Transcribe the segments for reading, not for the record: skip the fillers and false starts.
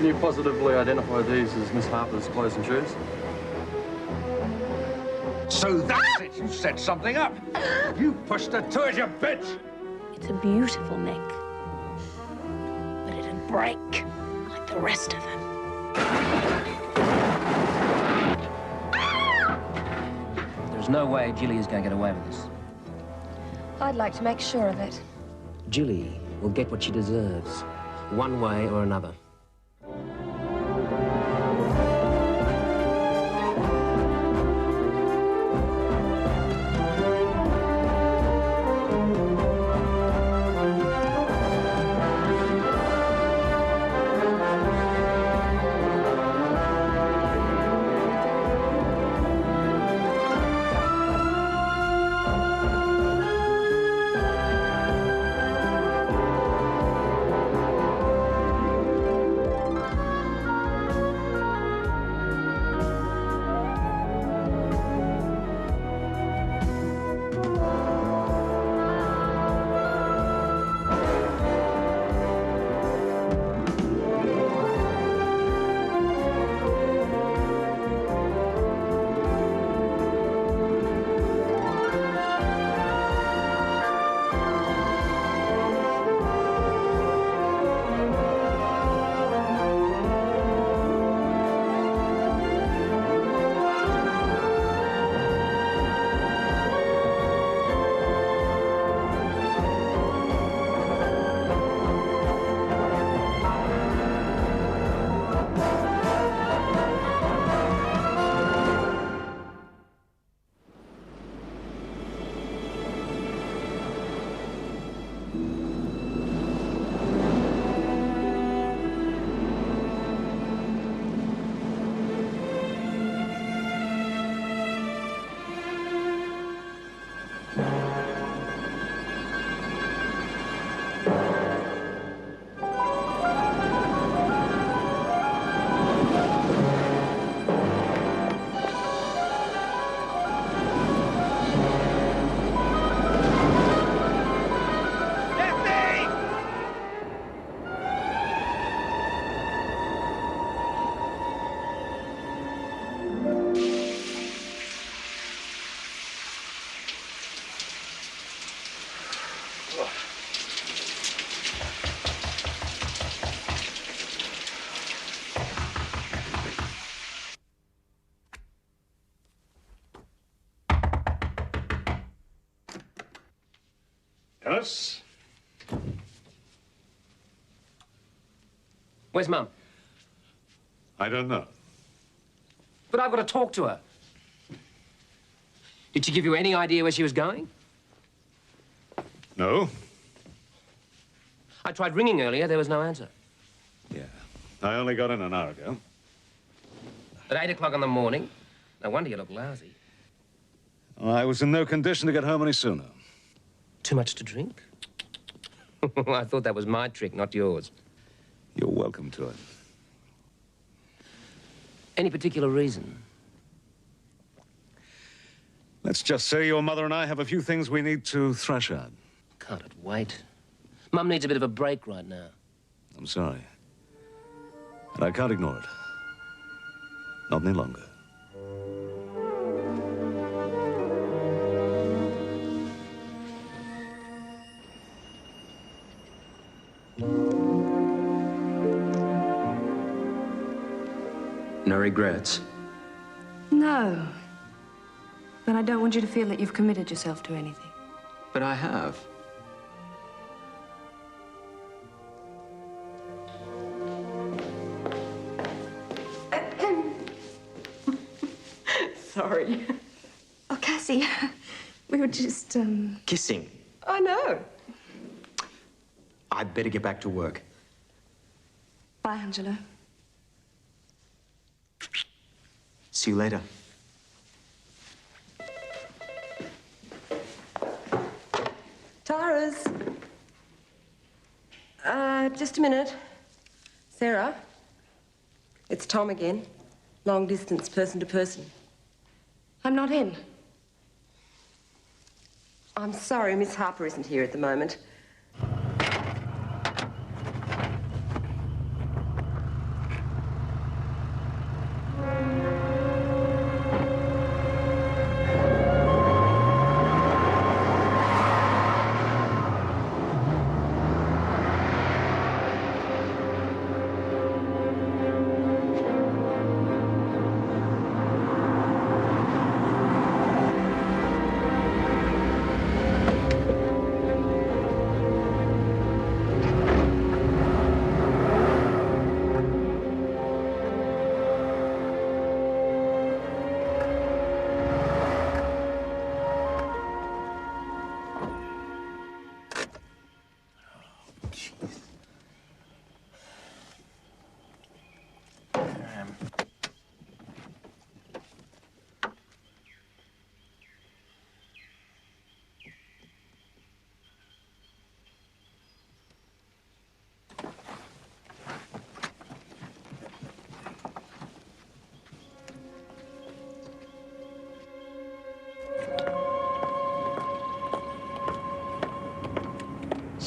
Can you positively identify these as Miss Harper's clothes and shoes? So that's it! You set something up! You pushed her to it, you bitch! It's a beautiful neck. But it'd break like the rest of them. There's no way Jilly is going to get away with this. I'd like to make sure of it. Jilly will get what she deserves, one way or another. Yes? Where's Mum? I don't know. But I've got to talk to her. Did she give you any idea where she was going? No. I tried ringing earlier. There was no answer. Yeah. I only got in an hour ago. At 8 o'clock in the morning? No wonder you look lousy. I was in no condition to get home any sooner. Too much to drink? I thought that was my trick, not yours. You're welcome to it. Any particular reason? Let's just say your mother and I have a few things we need to thrash out. Can't it wait? Mum needs a bit of a break right now. I'm sorry. And I can't ignore it. Not any longer. No regrets? No. But I don't want you to feel that you've committed yourself to anything. But I have. Sorry. Oh, Cassie, we were just, Kissing. I know. I'd better get back to work. Bye, Angela. See you later. Tara's. Just a minute. Sarah, it's Tom again. Long distance, person to person. I'm not in. I'm sorry, Miss Harper isn't here at the moment.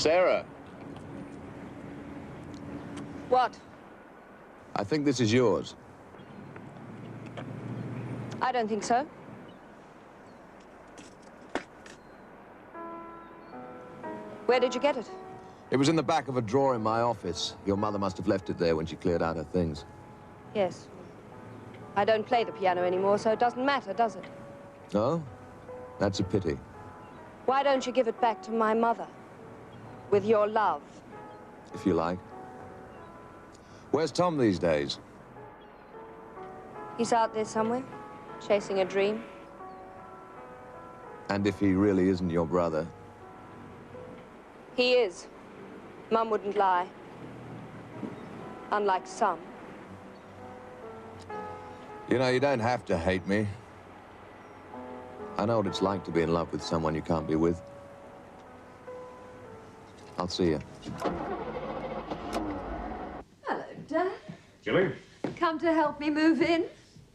Sarah, What? I think this is yours. I don't think so. Where did you get it? It was in the back of a drawer in my office. Your mother must have left it there when she cleared out her things. Yes. I don't play the piano anymore, so it doesn't matter, does it? Oh? That's a pity. Why don't you give it back to my mother? With your love. If you like. Where's Tom these days? He's out there somewhere, chasing a dream. And if he really isn't your brother? He is. Mum wouldn't lie. Unlike some. You know, you don't have to hate me. I know what it's like to be in love with someone you can't be with. I'll see you. Hello, Dad. Jilly, Come to help me move in?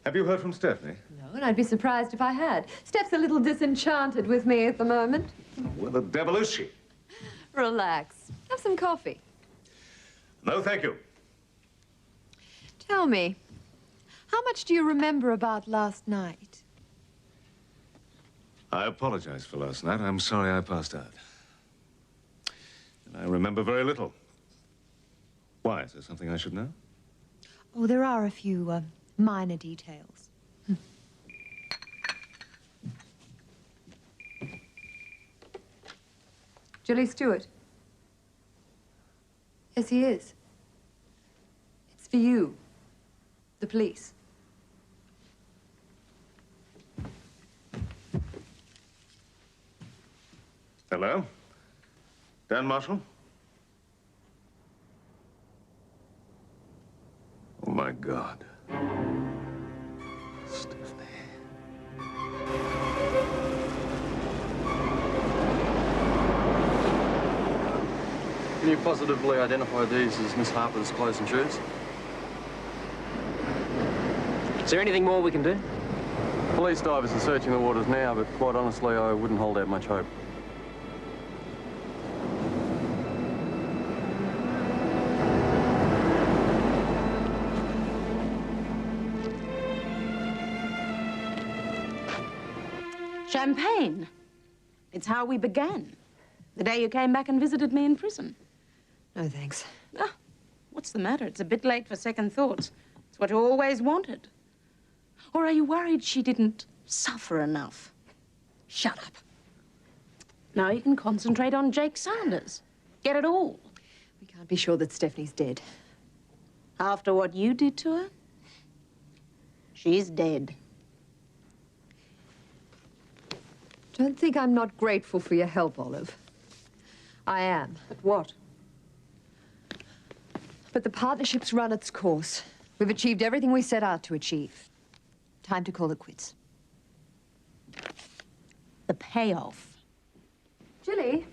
have you heard from Stephanie? No, and I'd be surprised if I had. Steph's a little disenchanted with me at the moment. Where the devil is she? Relax. Have some coffee. No, thank you. Tell me, how much do you remember about last night? I apologize for last night. I'm sorry I passed out. And I remember very little. Why? Is there something I should know? Oh, there are a few minor details. Jilly Stewart. Yes, he is. It's for you. The police. Hello? Dan Marshall? Oh, my God. Stephanie. Can you positively identify these as Miss Harper's clothes and shoes? Is there anything more we can do? Police divers are searching the waters now, but quite honestly, I wouldn't hold out much hope. Champagne. It's how we began. The day you came back and visited me in prison. No, thanks. Ah, what's the matter? It's a bit late for second thoughts. It's what you always wanted. Or are you worried she didn't suffer enough? Shut up. Now you can concentrate on Jake Sanders. Get it all. We can't be sure that Stephanie's dead. After what you did to her, she's dead. Don't think I'm not grateful for your help, Olive. I am. But what? But the partnership's run its course. We've achieved everything we set out to achieve. Time to call it quits. The payoff. Jilly,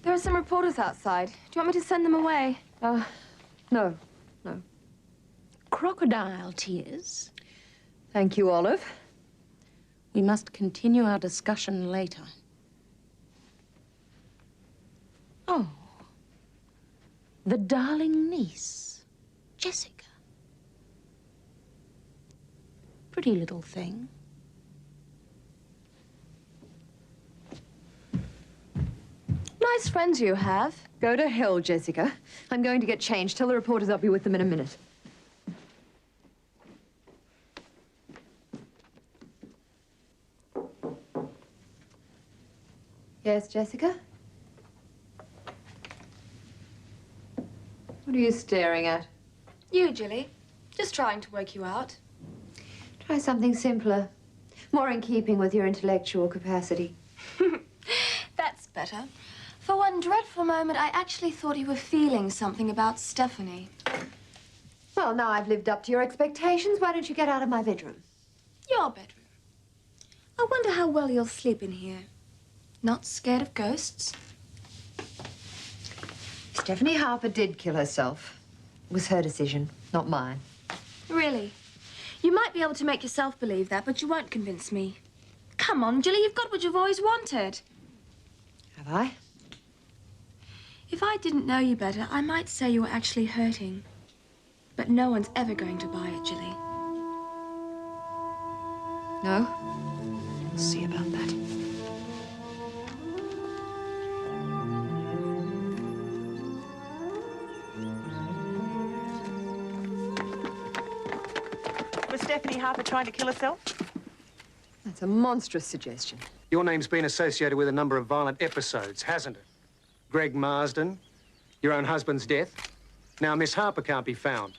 there are some reporters outside. Do you want me to send them away? No. Crocodile tears. Thank you, Olive. We must continue our discussion later. Oh. The darling niece, Jessica. Pretty little thing. Nice friends you have. Go to hell, Jessica. I'm going to get changed. Tell the reporters I'll be with them in a minute. Yes, Jessica? What are you staring at? You, Jilly. Just trying to work you out. Try something simpler. More in keeping with your intellectual capacity. That's better. For one dreadful moment, I actually thought you were feeling something about Stephanie. Well, now I've lived up to your expectations. Why don't you get out of my bedroom? Your bedroom. I wonder how well you'll sleep in here. Not scared of ghosts? Stephanie Harper did kill herself. It was her decision, not mine. Really? You might be able to make yourself believe that, but you won't convince me. Come on, Jilly, you've got what you've always wanted. Have I? If I didn't know you better, I might say you were actually hurting. But no one's ever going to buy it, Jilly. No? We'll see about that. Was Stephanie Harper trying to kill herself? That's a monstrous suggestion. Your name's been associated with a number of violent episodes, hasn't it? Greg Marsden, your own husband's death. Now Miss Harper can't be found.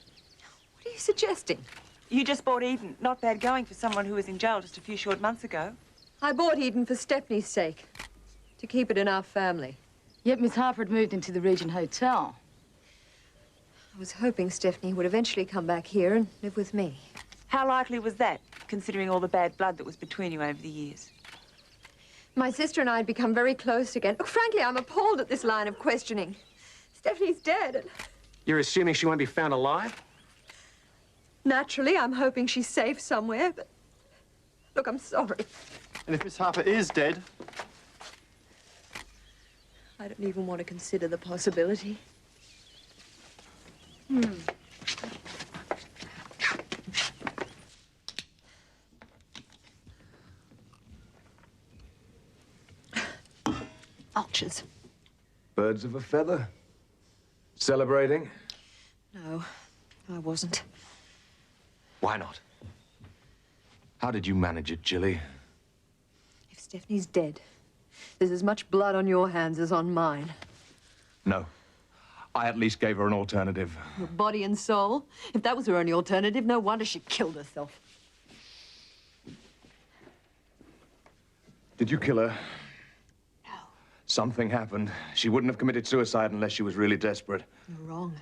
What are you suggesting? You just bought Eden. Not bad going for someone who was in jail just a few short months ago. I bought Eden for Stephanie's sake, to keep it in our family. Yet Miss Harper had moved into the Regent Hotel. I was hoping Stephanie would eventually come back here and live with me. How likely was that, considering all the bad blood that was between you over the years? My sister and I had become very close again. Look, frankly, I'm appalled at this line of questioning. Stephanie's dead, and... You're assuming she won't be found alive? Naturally, I'm hoping she's safe somewhere, but... Look, I'm sorry. And if Miss Harper is dead? I don't even want to consider the possibility. Archers. Birds of a feather. Celebrating? No, I wasn't. Why not? How did you manage it, Jilly? If Stephanie's dead, there's as much blood on your hands as on mine. No. I at least gave her an alternative. Your body and soul? If that was her only alternative, no wonder she killed herself. Did you kill her? No. Something happened. She wouldn't have committed suicide unless she was really desperate. You're wrong.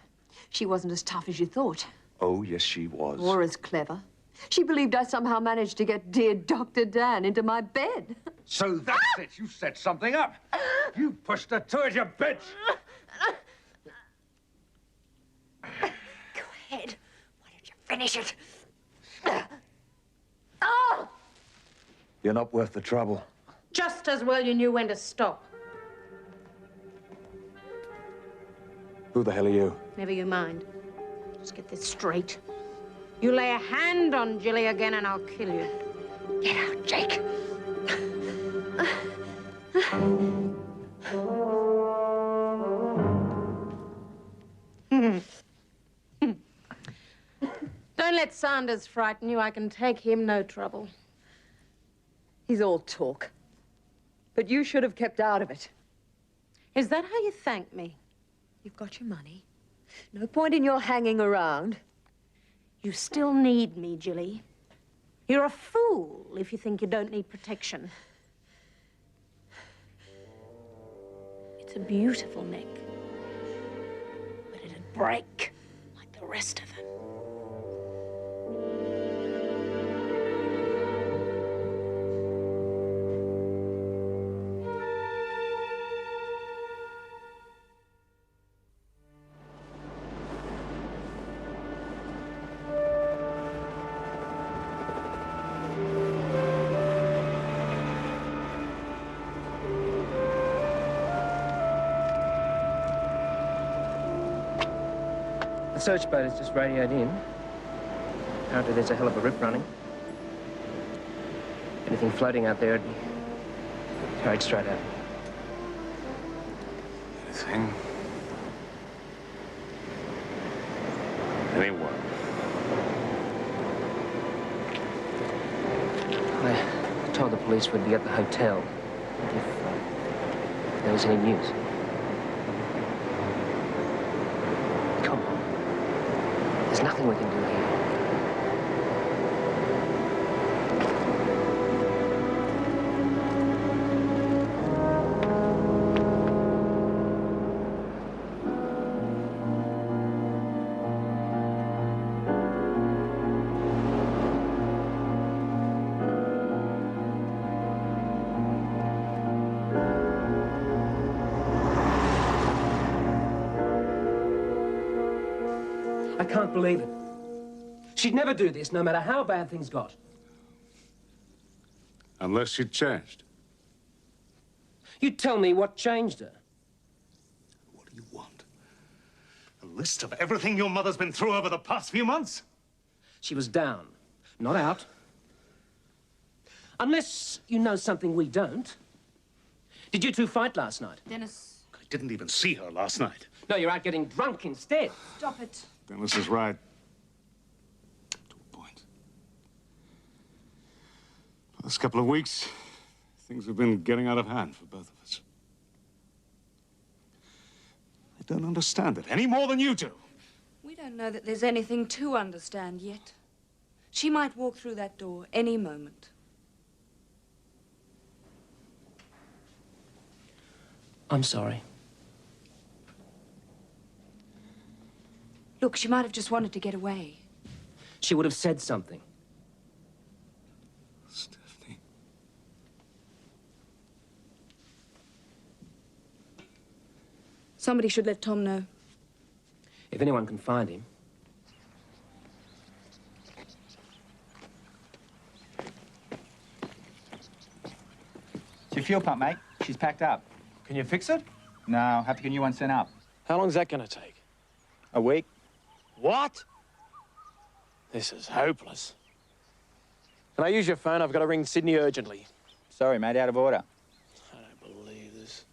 She wasn't as tough as you thought. Oh, yes, she was. Or as clever. She believed I somehow managed to get dear Dr. Dan into my bed. So that's it. You set something up. You pushed her to it, you bitch. Go ahead. Why don't you finish it? Oh! You're not worth the trouble. Just as well you knew when to stop. Who the hell are you? Never you mind. Just get this straight. You lay a hand on Jilly again and I'll kill you. Get out, Jake. Don't let Sanders frighten you. I can take him no trouble. He's all talk. But you should have kept out of it. Is that how you thank me? You've got your money. No point in your hanging around. You still need me, Jilly. You're a fool if you think you don't need protection. It's a beautiful neck. But it'd break like the rest of them. The search boat has just radioed in. Apparently there's a hell of a rip running. Anything floating out there would be carried straight out. Anything? Anyone? I told the police we'd be at the hotel if there was any news. Come on. There's nothing we can do here. I can't believe it. She'd never do this, no matter how bad things got. Unless she changed. You tell me what changed her. What do you list of everything your mother's been through over the past few months? She was down, not out. Unless you know something we don't. Did you two fight last night? Dennis. I didn't even see her last night. No, you're out getting drunk instead. Stop it. Dennis is right. To a point. Last couple of weeks, things have been getting out of hand for both of us. I don't understand it any more than you do. We don't know that there's anything to understand yet. She might walk through that door any moment. I'm sorry. Look, she might have just wanted to get away. She would have said something. Stephanie. Somebody should let Tom know. If anyone can find him. It's your fuel pump, mate. She's packed up. Can you fix it? No, I'll have to get a new one sent up. How long's that going to take? A week. What? This is hopeless. Can I use your phone? I've got to ring Sydney urgently. Sorry, mate, out of order. I don't believe this.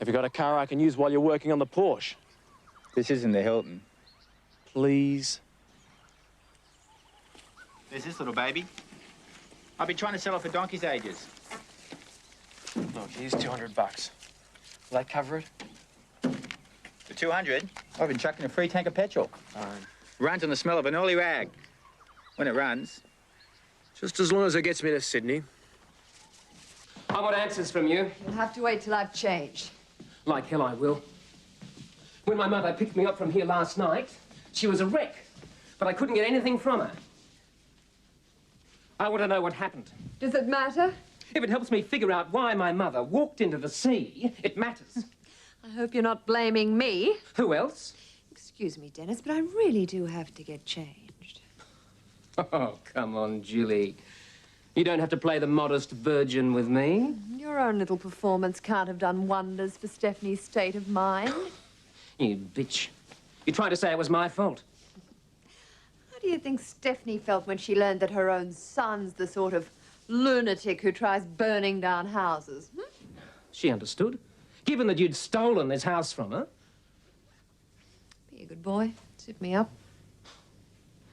Have you got a car I can use while you're working on the Porsche? This isn't the Hilton. Please? There's this little baby. I've been trying to sell her for donkey's ages. Look, here's $200. Will that cover it? For 200, I've been chucking a free tank of petrol. Runs on the smell of an oily rag. When it runs. Just as long as it gets me to Sydney. I want answers from you. You'll have to wait till I've changed. Like hell I will. When my mother picked me up from here last night, she was a wreck. But I couldn't get anything from her. I want to know what happened. Does it matter? If it helps me figure out why my mother walked into the sea, it matters. I hope you're not blaming me. Who else? Excuse me, Dennis, but I really do have to get changed. Oh, come on, Jilly. You don't have to play the modest virgin with me. Your own little performance can't have done wonders for Stephanie's state of mind. You bitch. You tried to say it was my fault. How do you think Stephanie felt when she learned that her own son's the sort of lunatic who tries burning down houses? She understood. Given that you'd stolen this house from her. Be a good boy. Tip me up.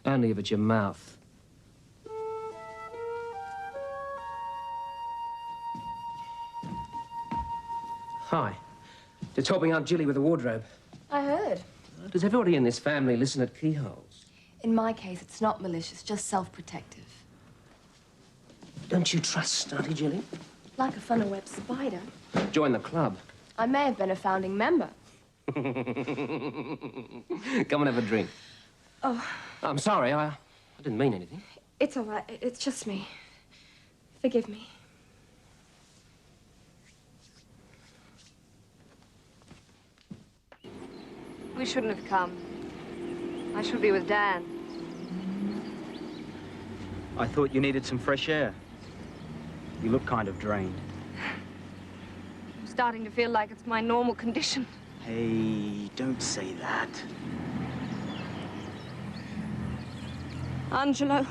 Only if it's your mouth. Hi. Just helping Aunt Jilly with the wardrobe. I heard. Does everybody in this family listen at keyholes? In my case, it's not malicious, just self-protective. Don't you trust Auntie Jilly? Like a funnel-web spider. Join the club. I may have been a founding member. Come and have a drink. Oh, I'm sorry, I didn't mean anything. it's all right. It's just me. Forgive me. We shouldn't have come. I should be with Dan. I thought you needed some fresh air. You look kind of drained. I'm starting to feel like it's my normal condition. Hey, don't say that. Angelo,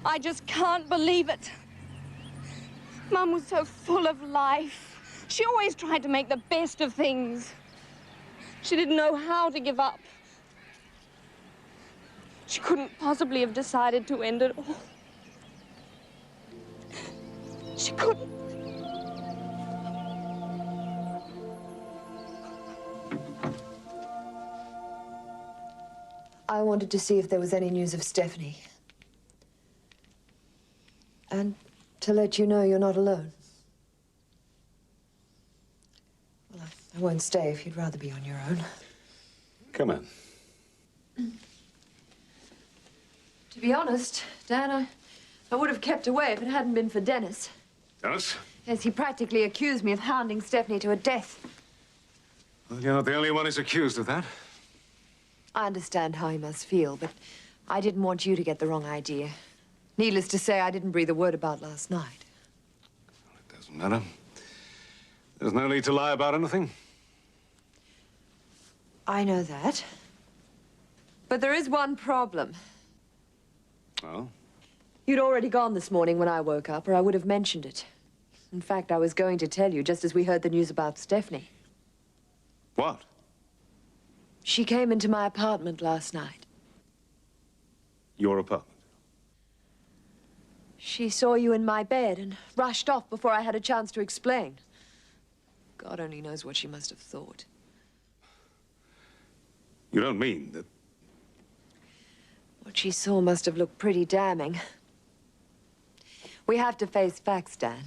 I just can't believe it. Mum was so full of life. She always tried to make the best of things. She didn't know how to give up. She couldn't possibly have decided to end it all. She couldn't. I wanted to see if there was any news of Stephanie. And to let you know you're not alone. Well, I won't stay if you'd rather be on your own. Come in. To be honest, Dan, I would have kept away if it hadn't been for Dennis. Dennis? Yes, he practically accused me of hounding Stephanie to her death. Well, you're not the only one who's accused of that. I understand how he must feel, but I didn't want you to get the wrong idea. Needless to say, I didn't breathe a word about last night. Doesn't matter. There's no need to lie about anything. I know that. But there is one problem. Oh? You'd already gone this morning when I woke up, or I would have mentioned it. In fact, I was going to tell you just as we heard the news about Stephanie. What? She came into my apartment last night. Your apartment? She saw you in my bed and rushed off before I had a chance to explain. God only knows what she must have thought. You don't mean that... What she saw must have looked pretty damning. We have to face facts, Dan.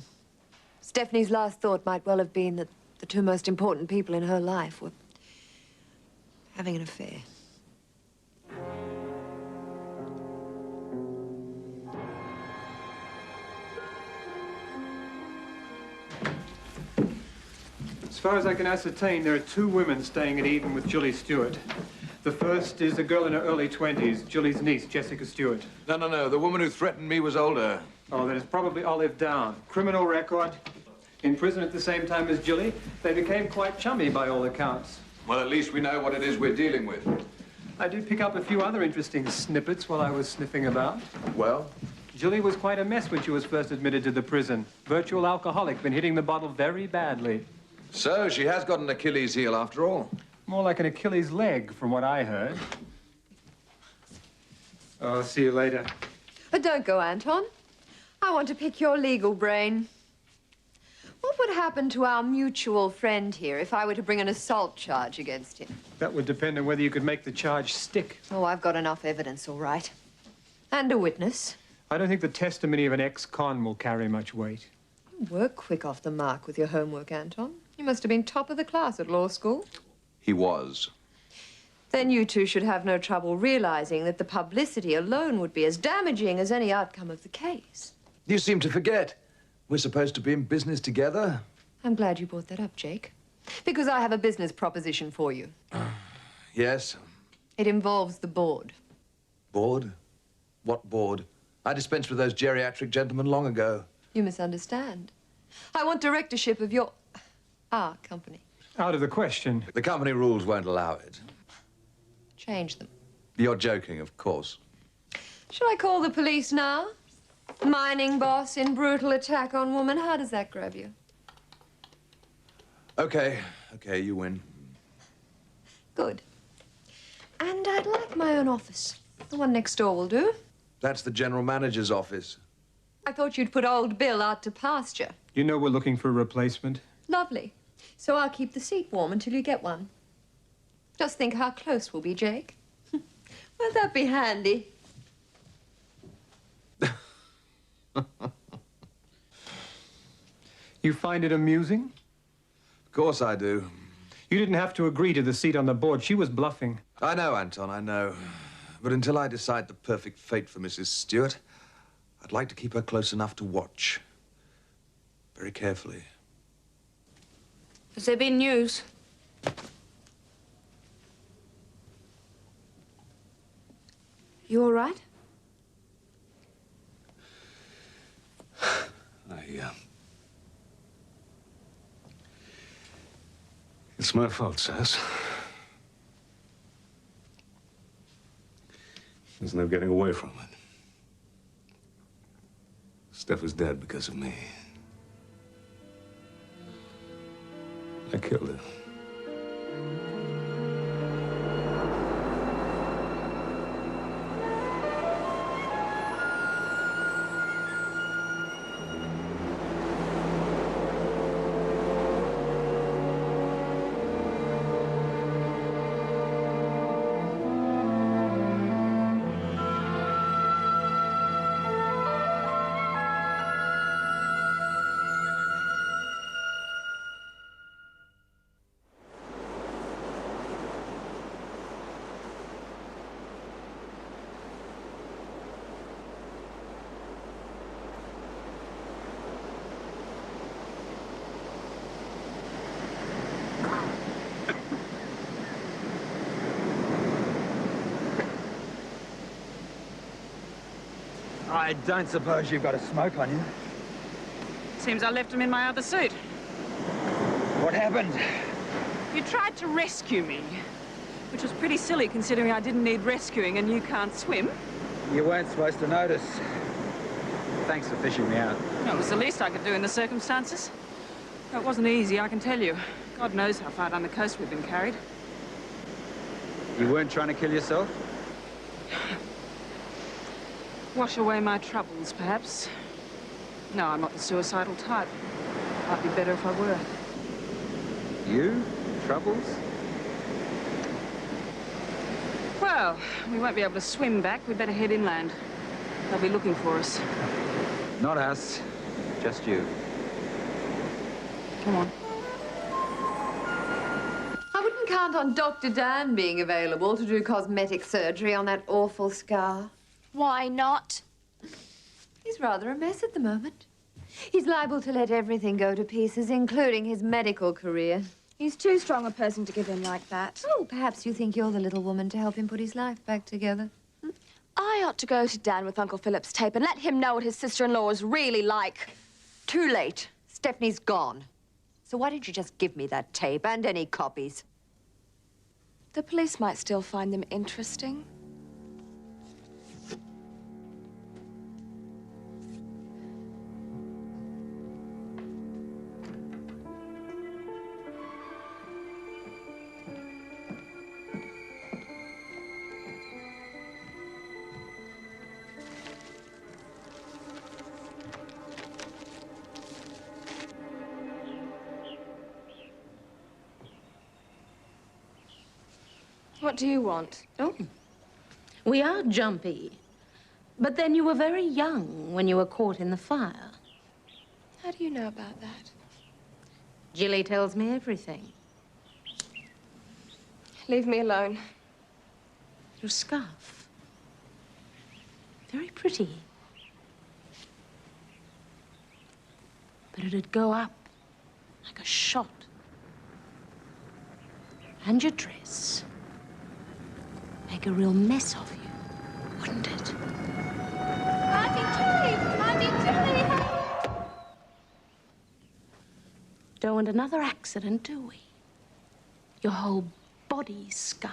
Stephanie's last thought might well have been that the two most important people in her life were having an affair. As far as I can ascertain, there are two women staying at Eden with Jilly Stewart. The first is a girl in her early 20s, Jilly's niece, Jessica Stewart. No. The woman who threatened me was older. Oh, then it's probably Olive Down. Criminal record. In prison at the same time as Jilly. They became quite chummy by all accounts. Well, at least we know what it is we're dealing with. I did pick up a few other interesting snippets while I was sniffing about. Well? Jilly was quite a mess when she was first admitted to the prison. Virtual alcoholic, been hitting the bottle very badly. So, she has got an Achilles heel after all. More like an Achilles leg, from what I heard. Oh, I'll see you later. But don't go, Anton. I want to pick your legal brain. What would happen to our mutual friend here if I were to bring an assault charge against him? That would depend on whether you could make the charge stick. Oh, I've got enough evidence, all right. And a witness. I don't think the testimony of an ex-con will carry much weight. You work quick off the mark with your homework, Anton. You must have been top of the class at law school. He was. Then you two should have no trouble realizing that the publicity alone would be as damaging as any outcome of the case. You seem to forget. We're supposed to be in business together. I'm glad you brought that up, Jake. Because I have a business proposition for you. Yes? It involves the board. Board? What board? I dispensed with those geriatric gentlemen long ago. You misunderstand. I want directorship of our company. Out of the question. The company rules won't allow it. Change them. You're joking, of course. Shall I call the police now? Mining boss in brutal attack on woman. How does that grab you? Okay, you win. Good. And I'd like my own office. The one next door will do. That's the general manager's office. I thought you'd put old Bill out to pasture. You know we're looking for a replacement. Lovely. So I'll keep the seat warm until you get one. Just think how close we'll be, Jake. Won't that be handy? You find it amusing? Of course I do. You didn't have to agree to the seat on the board. She was bluffing. I know, Anton, I know. But until I decide the perfect fate for Mrs. Stewart, I'd like to keep her close enough to watch. Very carefully. Has there been news? You all right? It's my fault, Sass. There's no getting away from it. Steph is dead because of me. I killed her. I don't suppose you've got a smoke on you. Seems I left him in my other suit. What happened? You tried to rescue me. Which was pretty silly considering I didn't need rescuing and you can't swim. You weren't supposed to notice. Thanks for fishing me out. Well, it was the least I could do in the circumstances. It wasn't easy, I can tell you. God knows how far down the coast we've been carried. You weren't trying to kill yourself? Wash away my troubles, perhaps. No, I'm not the suicidal type. Might be better if I were. You? Troubles? Well, we won't be able to swim back. We'd better head inland. They'll be looking for us. Not us. Just you. Come on. I wouldn't count on Dr. Dan being available to do cosmetic surgery on that awful scar. Why not? He's rather a mess at the moment. He's liable to let everything go to pieces, including his medical career. He's too strong a person to give in like that. Oh, perhaps you think you're the little woman to help him put his life back together. I ought to go to Dan with Uncle Philip's tape and let him know what his sister-in-law is really like. Too late. Stephanie's gone. So why didn't you just give me that tape and any copies? The police might still find them interesting. What do you want? Oh, we are jumpy. But then you were very young when you were caught in the fire. How do you know about that? Jilly tells me everything. Leave me alone. Your scarf. Very pretty. But it'd go up like a shot. And your dress. Make a real mess of you, wouldn't it? Auntie Jilly! Auntie Jilly! Don't want another accident, do we? Your whole body's scarred.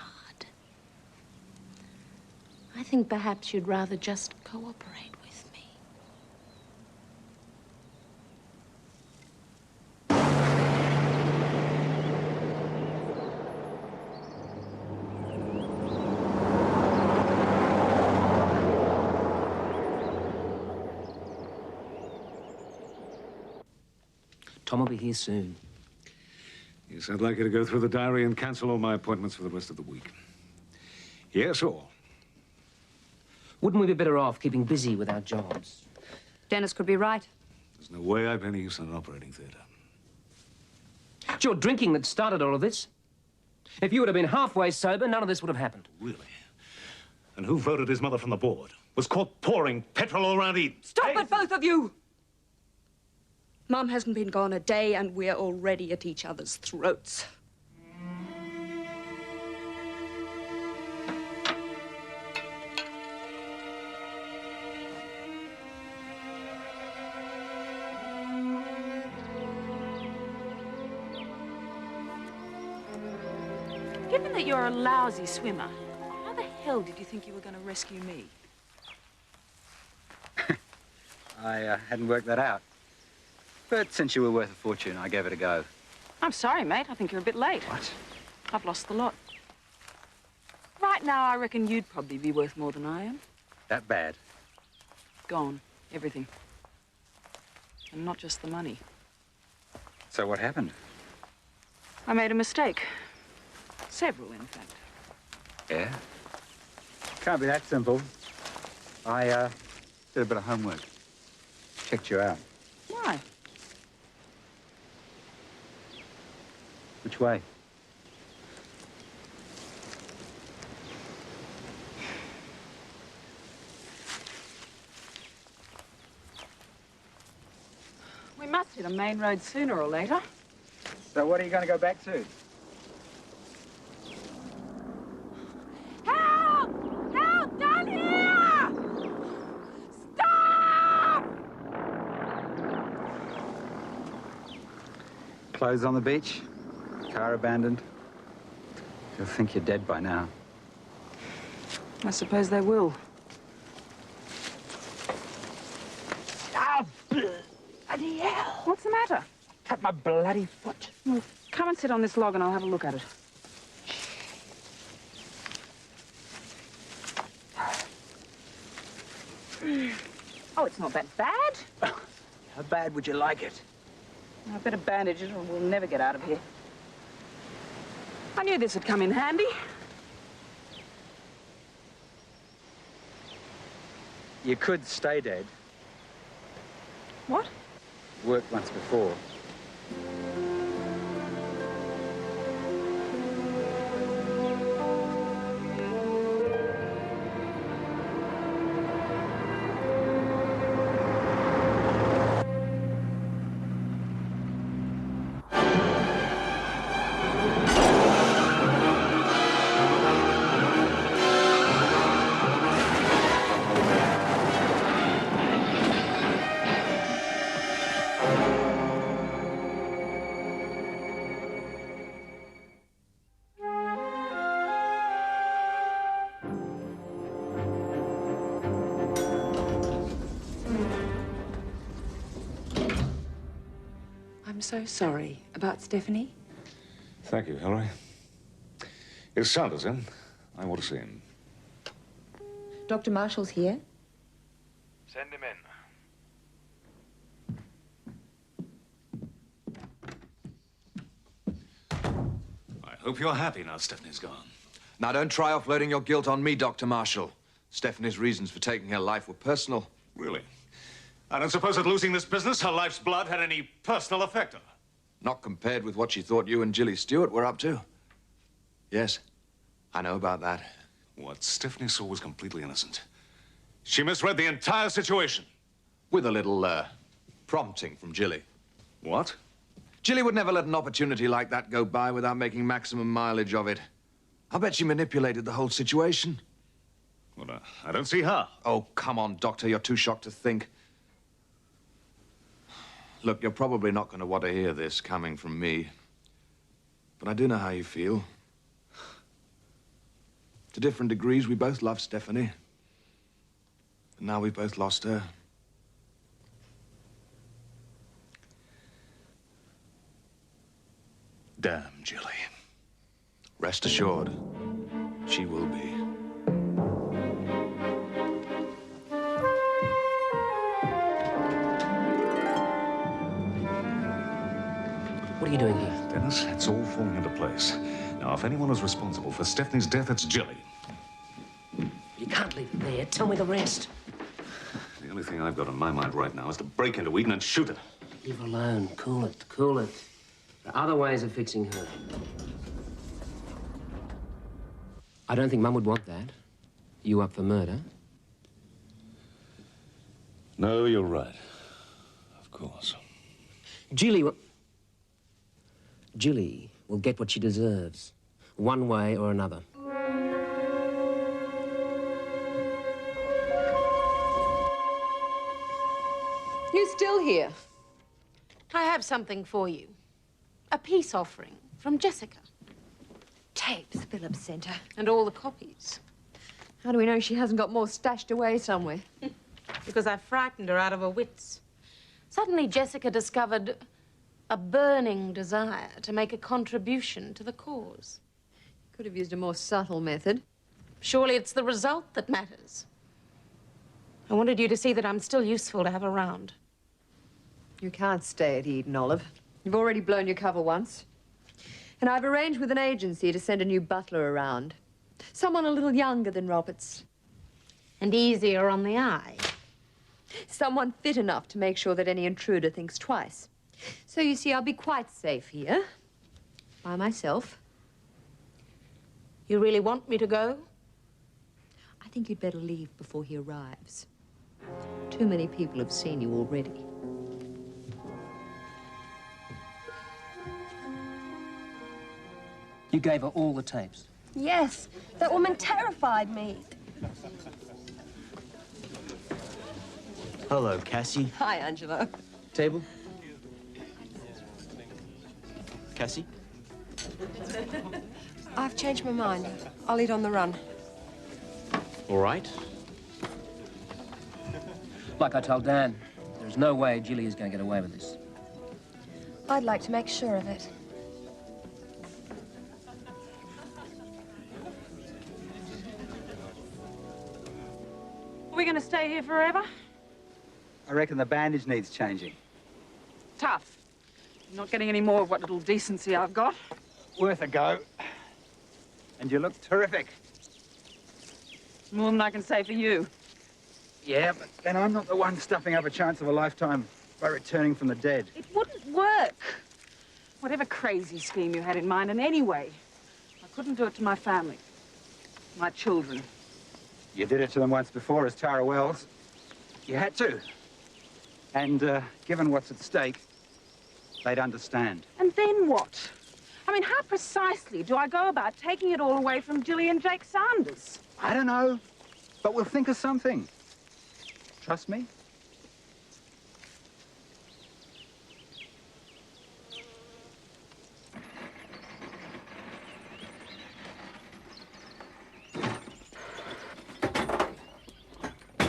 I think perhaps you'd rather just cooperate with me. Tom will be here soon. Yes, I'd like you to go through the diary and cancel all my appointments for the rest of the week. Yes, all. Wouldn't we be better off keeping busy with our jobs? Dennis could be right. There's no way I've any use in an operating theatre. It's your drinking that started all of this. If you would have been halfway sober, none of this would have happened. Really? And who voted his mother from the board? Was caught pouring petrol all around Eden. Stop it, both of you! Mum hasn't been gone a day, and we're already at each other's throats. Given that you're a lousy swimmer, how the hell did you think you were going to rescue me? I hadn't worked that out. But since you were worth a fortune, I gave it a go. I'm sorry, mate. I think you're a bit late. What? I've lost the lot. Right now, I reckon you'd probably be worth more than I am. That bad? Gone. Everything. And not just the money. So what happened? I made a mistake. Several, in fact. Yeah? Can't be that simple. I, did a bit of homework. Checked you out. Why? Which way? We must hit a main road sooner or later. So what are you going to go back to? Help! Help! Down here! Stop! Clothes on the beach? Car abandoned? They'll think you're dead by now. I suppose they will. Ah, bloody hell! What's the matter? Cut my bloody foot. Well, come and sit on this log and I'll have a look at it. Oh, it's not that bad. How bad would you like it? I better bandage it or we'll never get out of here. I knew this would come in handy. You could stay dead. What? Worked once before. I'm so sorry about Stephanie. Thank you, Hilary. Is Sanders in? I want to see him. Dr. Marshall's here. Send him in. I hope you're happy now Stephanie's gone. Now, don't try offloading your guilt on me, Dr. Marshall. Stephanie's reasons for taking her life were personal. Really? I don't suppose that losing this business, her life's blood, had any personal effect on her? Not compared with what she thought you and Jilly Stewart were up to. Yes, I know about that. What Stephanie saw was completely innocent. She misread the entire situation. With a little, prompting from Jilly. What? Jilly would never let an opportunity like that go by without making maximum mileage of it. I'll bet she manipulated the whole situation. Well, I don't see how. Oh, come on, Doctor. You're too shocked to think. Look, you're probably not going to want to hear this coming from me. But I do know how you feel. To different degrees, we both love Stephanie. And now we've both lost her. Damn, Jilly. Rest assured, she will be. What are you doing here? Dennis, it's all falling into place. Now, if anyone is responsible for Stephanie's death, it's Jilly. You can't leave it there. Tell me the rest. The only thing I've got on my mind right now is to break into Eden and shoot her. Leave her alone. Cool it. Cool it. There are other ways of fixing her. I don't think Mum would want that. You up for murder? No, you're right. Of course. Jilly will get what she deserves, one way or another. You still here? I have something for you. A peace offering from Jessica. Tapes Phillips sent her. And all the copies. How do we know she hasn't got more stashed away somewhere? Because I frightened her out of her wits. Suddenly, Jessica discovered a burning desire to make a contribution to the cause. Could have used a more subtle method. Surely it's the result that matters. I wanted you to see that I'm still useful to have around. You can't stay at Eden, Olive. You've already blown your cover once. And I've arranged with an agency to send a new butler around. Someone a little younger than Roberts. And easier on the eye. Someone fit enough to make sure that any intruder thinks twice. So, you see, I'll be quite safe here. By myself. You really want me to go? I think you'd better leave before he arrives. Too many people have seen you already. You gave her all the tapes. Yes, that woman terrified me. Hello, Cassie. Hi, Angelo. Table? Cassie? I've changed my mind. I'll eat on the run. All right. Like I told Dan, there's no way Jilly is going to get away with this. I'd like to make sure of it. Are we going to stay here forever? I reckon the bandage needs changing. Tough. I'm not getting any more of what little decency I've got. Worth a go. And you look terrific. More than I can say for you. Yeah, but then I'm not the one stuffing up a chance of a lifetime by returning from the dead. It wouldn't work. Whatever crazy scheme you had in mind, and anyway, I couldn't do it to my family, my children. You did it to them once before as Tara Wells. You had to. And given what's at stake, they'd understand. And then what? I mean, how precisely do I go about taking it all away from Jilly and Jake Sanders? I don't know, but we'll think of something. Trust me.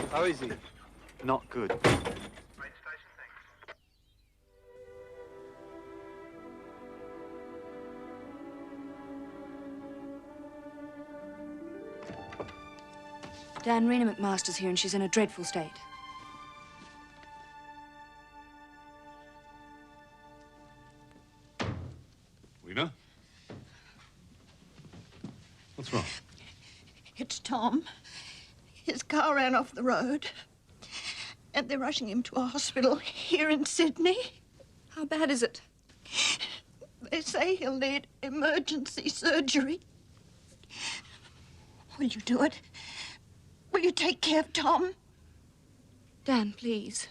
How is he? Not good. Dan, Rena McMaster's here and she's in a dreadful state. Rena? What's wrong? It's Tom. His car ran off the road. And they're rushing him to a hospital here in Sydney. How bad is it? They say he'll need emergency surgery. Will you do it? Will you take care of Tom? Dan, please.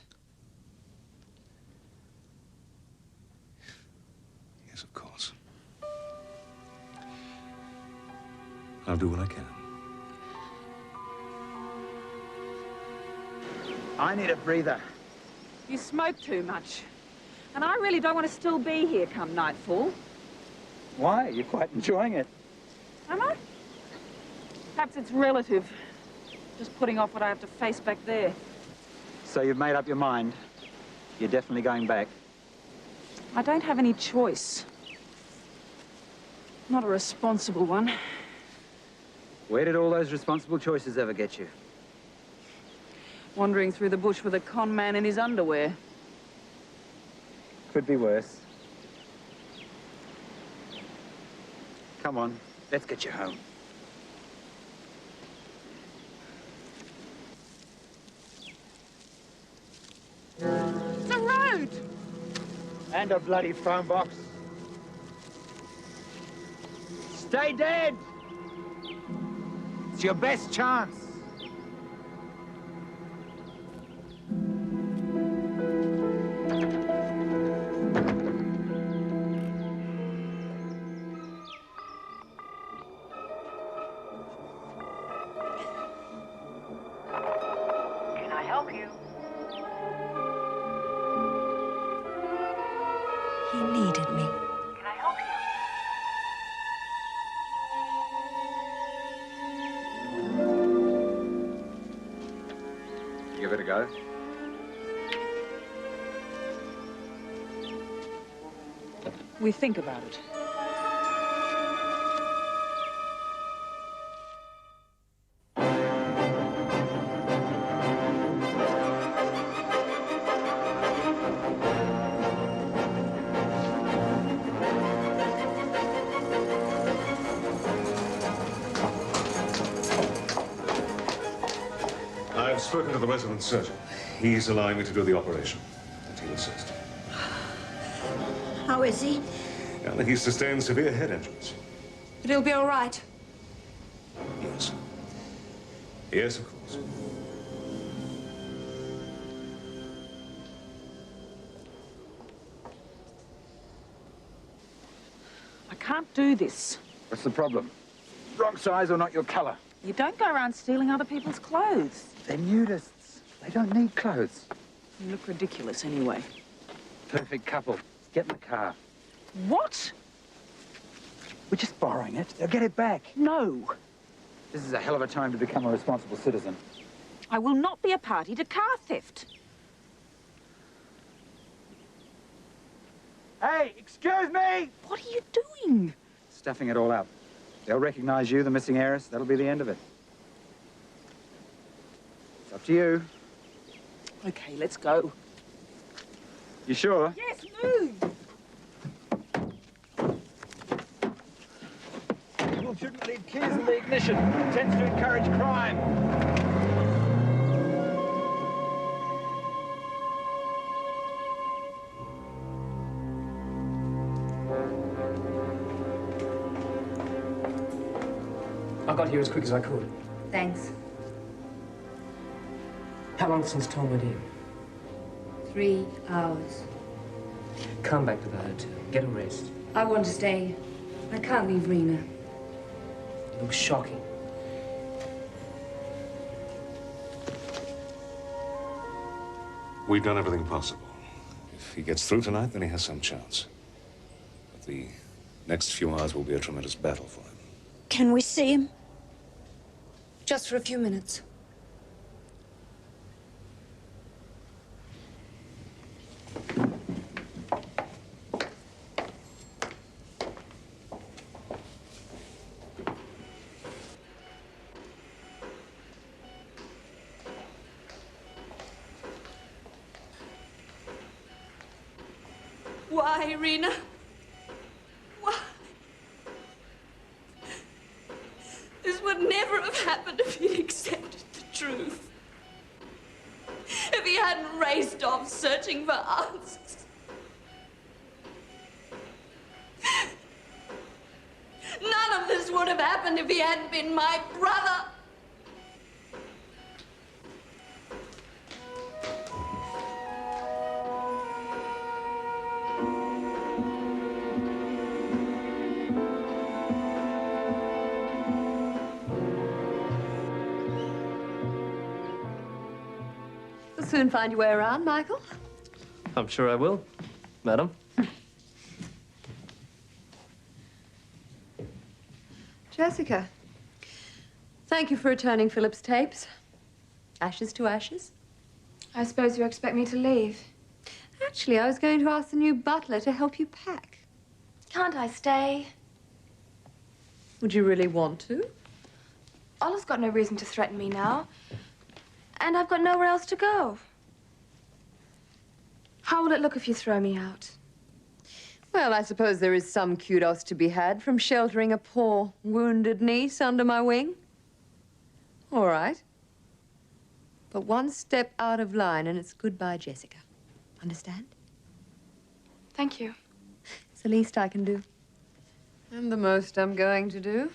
Yes, of course. I'll do what I can. I need a breather. You smoke too much. And I really don't want to still be here come nightfall. Why? You're quite enjoying it. Am I? Perhaps it's relative. Just putting off what I have to face back there. So you've made up your mind. You're definitely going back. I don't have any choice. Not a responsible one. Where did all those responsible choices ever get you? Wandering through the bush with a con man in his underwear. Could be worse. Come on, let's get you home. It's a road! And a bloody phone box. Stay dead! It's your best chance. Can I help you? He needed me. Can I help you? Give it a go. We think about it. I've spoken to the resident surgeon. He's allowing me to do the operation, and he'll assist. How is he? And he's sustained severe head injuries. But he'll be all right. Yes. Yes, of course. I can't do this. What's the problem? Wrong size or not your colour? You don't go around stealing other people's clothes. They're nudists. They don't need clothes. You look ridiculous anyway. Perfect couple. Get in the car. What? We're just borrowing it. They'll get it back. No. This is a hell of a time to become a responsible citizen. I will not be a party to car theft. Hey, excuse me! What are you doing? Stuffing it all up. They'll recognize you, the missing heiress. That'll be the end of it. It's up to you. Okay, let's go. You sure? Yes, move! People shouldn't leave keys in the ignition. It tends to encourage crime. I got here as quick as I could. Thanks. How long since Tom went in? 3 hours. Come back to the hotel. Get a rest. I want to stay. I can't leave Rena. It looks shocking. We've done everything possible. If he gets through tonight, then he has some chance. But the next few hours will be a tremendous battle for him. Can we see him? Just for a few minutes. Why, Rena? Why? This would never have happened if he'd accepted the truth. If he hadn't raced off searching for answers. None of this would have happened if he hadn't been my brother. You'll soon find your way around, Michael. I'm sure I will, madam. Jessica, thank you for returning Philip's tapes. Ashes to ashes. I suppose you expect me to leave. Actually, I was going to ask the new butler to help you pack. Can't I stay? Would you really want to? Olive's got no reason to threaten me now. And I've got nowhere else to go. How will it look if you throw me out? Well, I suppose there is some kudos to be had from sheltering a poor, wounded niece under my wing. All right. But one step out of line and it's goodbye, Jessica. Understand? Thank you. It's the least I can do. And the most I'm going to do.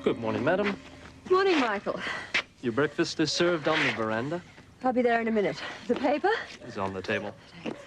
Good morning, madam. Morning, Michael. Your breakfast is served on the veranda. I'll be there in a minute. The paper? Is on the table. Thanks.